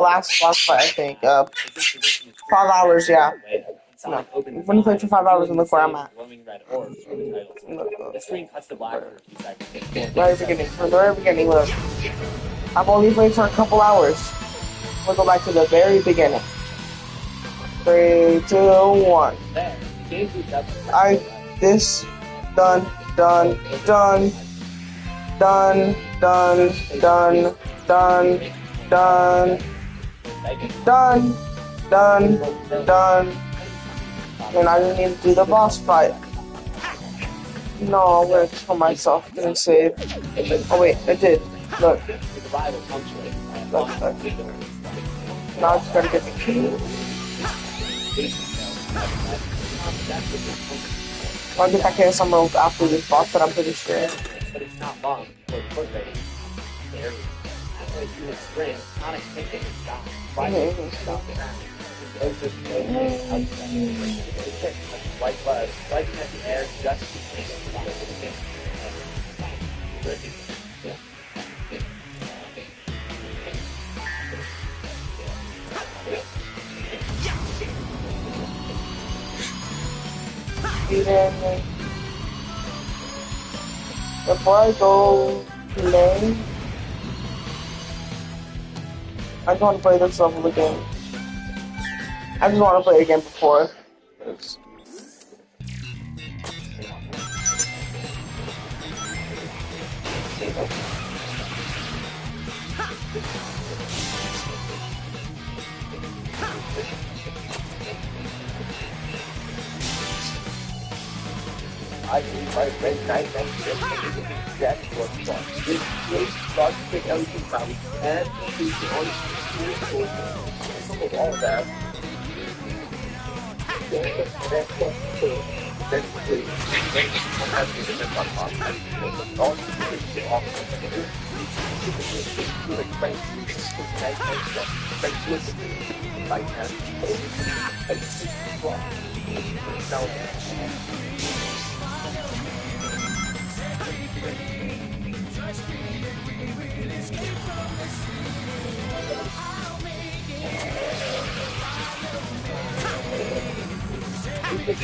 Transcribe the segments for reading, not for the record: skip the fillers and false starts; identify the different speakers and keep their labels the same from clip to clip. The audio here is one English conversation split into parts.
Speaker 1: last fight, I think. 5 hours, yeah. No. When you play for 5 hours and look where I'm at. Very beginning. From the very beginning, look. I've only played for a couple hours. We'll go back to the very beginning. 3, 2, 1. This done, done, done, done, done, done, done, done, done, done. And I didn't need to do the boss fight. No, I'm gonna kill myself. Didn't save. Oh wait, I did. Look. Look. Now I just gotta get the key. I'll get back here somewhere after this boss, but I'm pretty sure. But it's not long for a foot rating. There. Halfway through his sprint, Sonic kicked it and stopped. Why did he stop it? White blood, striking at the air just to before I go play, I just want to play this level again. I just want to play again before. I think my friend night and that was fun. This got to take everything out and he's the only some of all that.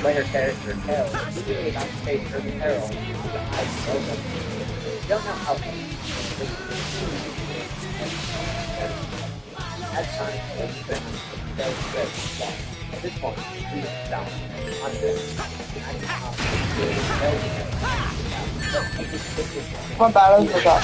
Speaker 1: Later character Tail, you really not face her peril. You don't know how at times it's been very good. At this point, we are down on this. What battles was that?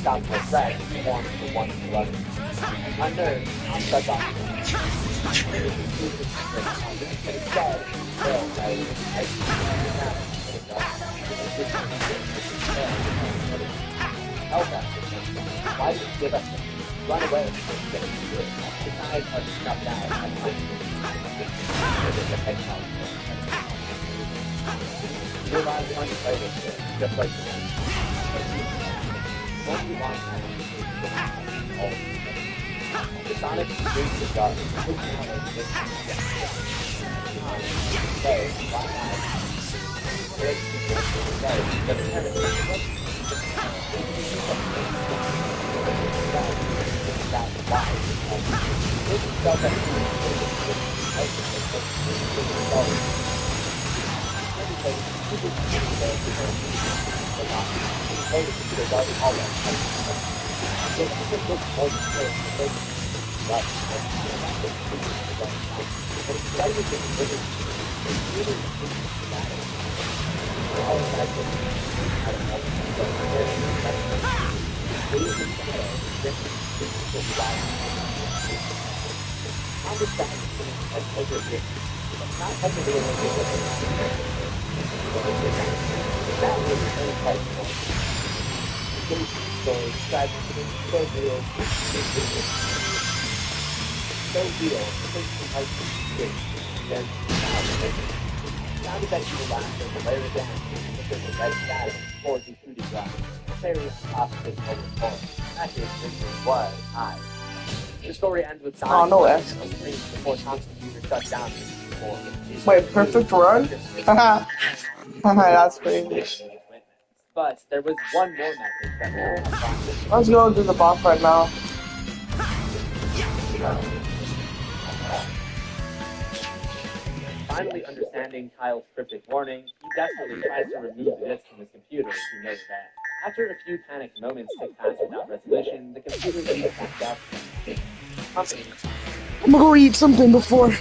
Speaker 1: Stop my track, form the 111. Under, I'm stuck on. Why did you give us run away? The guys are stuck down. You're not going to play this shit, just like this. What do you want? The Sonic brings the gun. The story ends with
Speaker 2: Oh, no way.
Speaker 1: before Thompson Jr. shut down.
Speaker 2: Wait, perfect run? Haha. That's crazy.
Speaker 1: But there was one more message that
Speaker 2: Let's go do the boss right now.
Speaker 1: finally understanding Kyle's cryptic warning, he desperately tries to remove the disk from his computer as he knows that. After a few panicked moments tick past without resolution, the computer leaves back up.
Speaker 2: I'm gonna go eat something before.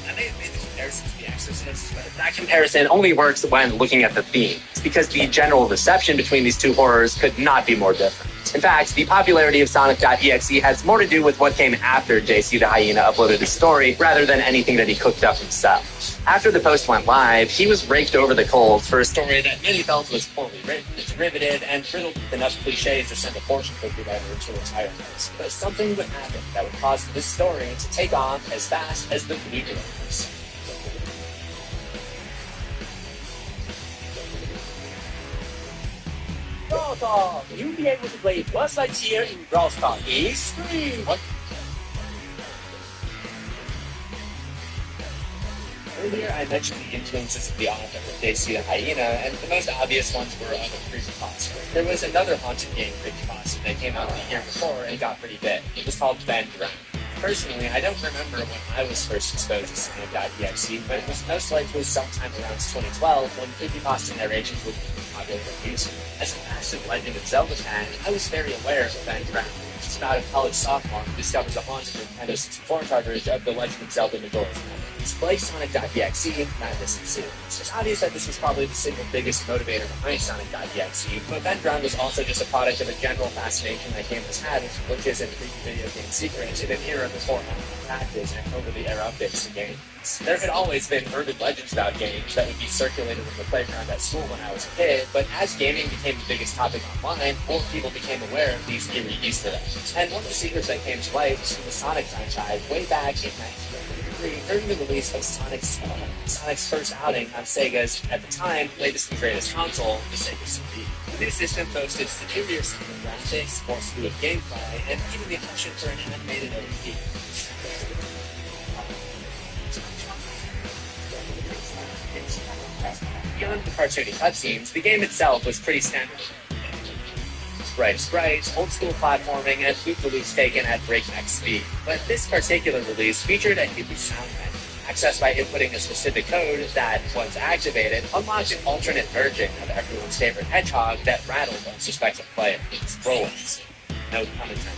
Speaker 1: And they made the comparison to The Exorcist, but that comparison only works when looking at the themes, because the general reception between these two horrors could not be more different. In fact, the popularity of Sonic.exe has more to do with what came after JC the Hyena uploaded his story, rather than anything that he cooked up himself. After the post went live, he was raked over the coals for a story that many felt was poorly written, derivative, and riddled with enough cliches to send a fortune cookie writer into retirement. But something would happen that would cause this story to take off as fast as the Blue Ravens. Brawl Talk! You'll be able to play Buzz Lightyear in Brawl Talk. Is free! Earlier, I mentioned the influences of the author, JC the Hyena, and the most obvious ones were other creepypasta. There was another haunted game creepypasta that came out the year before and got pretty big. It was called Ben Drown. Personally, I don't remember when I was first exposed to Sonic.exe, but it was most likely sometime around 2012 when creepypasta narrations would be popular music. As a massive Legend of Zelda fan, I was very aware of Ben Drown. It's about a college sophomore who discovers a haunted Nintendo 64 cartridge of The Legend of Zelda Majora's Mask. Like Sonic.exe, madness ensued. It's obvious that this was probably the single biggest motivator behind Sonic.exe, but Ben Drown was also just a product of a general fascination that gamers had with glitches and creepy video game secrets in an era before online patches and over-the-air updates to games. There had always been urban legends about games that would be circulated in the playground at school when I was a kid, but as gaming became the biggest topic online, more people became aware of these eerie Easter eggs. And one of the secrets that came to light was from the Sonic franchise way back in 1993 during the release of Sonic's first outing on Sega's, at the time, latest and greatest console, the Sega CD. The new system boasted superior Sonic graphics, more fluid gameplay, and even the option for an animated OP. Beyond the cartoony cutscenes, the game itself was pretty standard. Bright sprites, old-school platforming, and loop-the-loops taken at breakneck speed. But this particular release featured a hidden sound menu, accessed by inputting a specific code that, once activated, unlocked an alternate version of everyone's favorite hedgehog that rattled unsuspecting players. Rollins. No pun intended.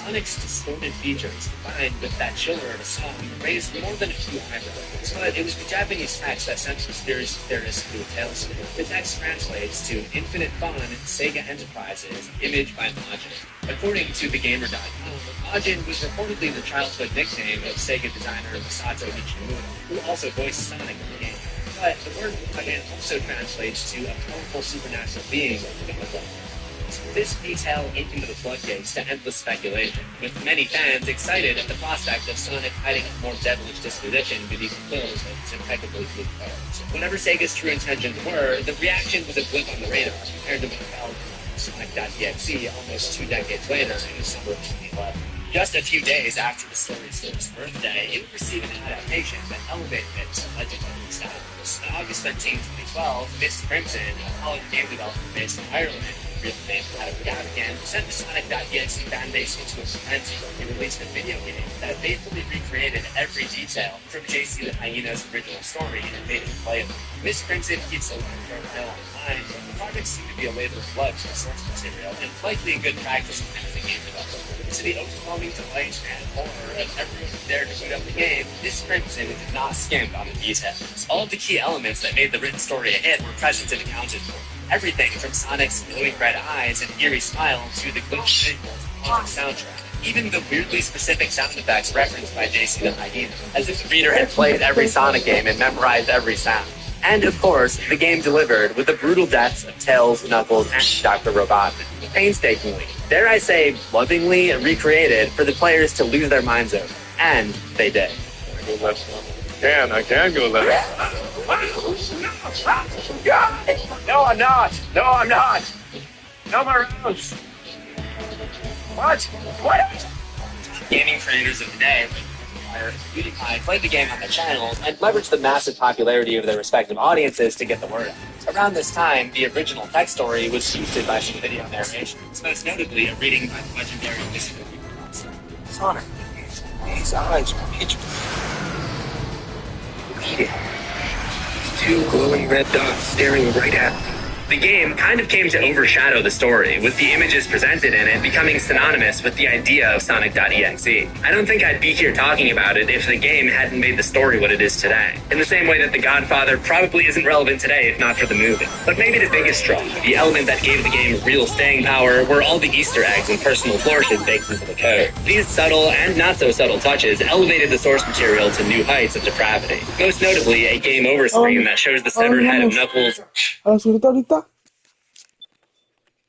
Speaker 1: Sonic's distorted features, combined with that chiller of a song, raised more than a few eyebrows. But it was the Japanese text that sent conspiracy theorists to a tailspin. The text translates to Infinite Fun Sega Enterprises, image by Majin. According to TheGamer.com, Majin was reportedly the childhood nickname of Sega designer Masato Ichimura, who also voiced Sonic in the game. But the word Majin also translates to a powerful supernatural being of the God. This detail opened the floodgates to endless speculation, with many fans excited at the prospect of Sonic hiding a more devilish disposition beneath the clothes of its impeccably blue clothes. Whatever Sega's true intentions were, the reaction was a blip on the radar compared to what fell Sonic.exe almost 2 decades later in the summer of 2011. Just a few days after the story's first birthday, it would receive an adaptation that elevated it to legendary status. On August 13, 2012, Miss Crimson, a college game developer based in Ireland, real name Adam Gaffigan, sent the Sonic.exe fanbase into a frenzy. He released a video game that faithfully recreated every detail from JC the Hyena's original story and made it playable. Miss Crimson keeps a long profile online, but the project seemed to be a labor of love to the source material, and likely a good practice as a game developer. To the overwhelming delight and horror of everyone who dared to boot up the game, Miss Crimson did not skimp on the details. All of the key elements that made the written story a hit were present and accounted for. Everything from Sonic's glowing red eyes and eerie smile to the glowing visuals of the soundtrack. Even the weirdly specific sound effects referenced by JC the Hyena, as if the reader had played every Sonic game and memorized every sound. And of course, the game delivered with the brutal deaths of Tails, Knuckles, and Dr. Robotnik. Painstakingly, dare I say, lovingly recreated for the players to lose their minds over. And they did.
Speaker 3: I can go left.
Speaker 1: No, I'm not. No, I'm not. No more rounds. What? What? Gaming creators of the day, PewDiePie, played the game on their channels and leveraged the massive popularity of their respective audiences to get the word out. Around this time, the original text story was boosted by some video narrations, most notably a reading by the legendary Mr. Sonic. His eyes were pitch black. Two glowing red dots staring right at me. The game kind of came to overshadow the story, with the images presented in it becoming synonymous with the idea of Sonic.exe. I don't think I'd be here talking about it if the game hadn't made the story what it is today. In the same way that The Godfather probably isn't relevant today if not for the movie. But maybe the biggest draw, the element that gave the game real staying power, were all the Easter eggs and personal flourishes baked into the code. These subtle and not so subtle touches elevated the source material to new heights of depravity. Most notably, a game over screen that shows the severed head of Knuckles.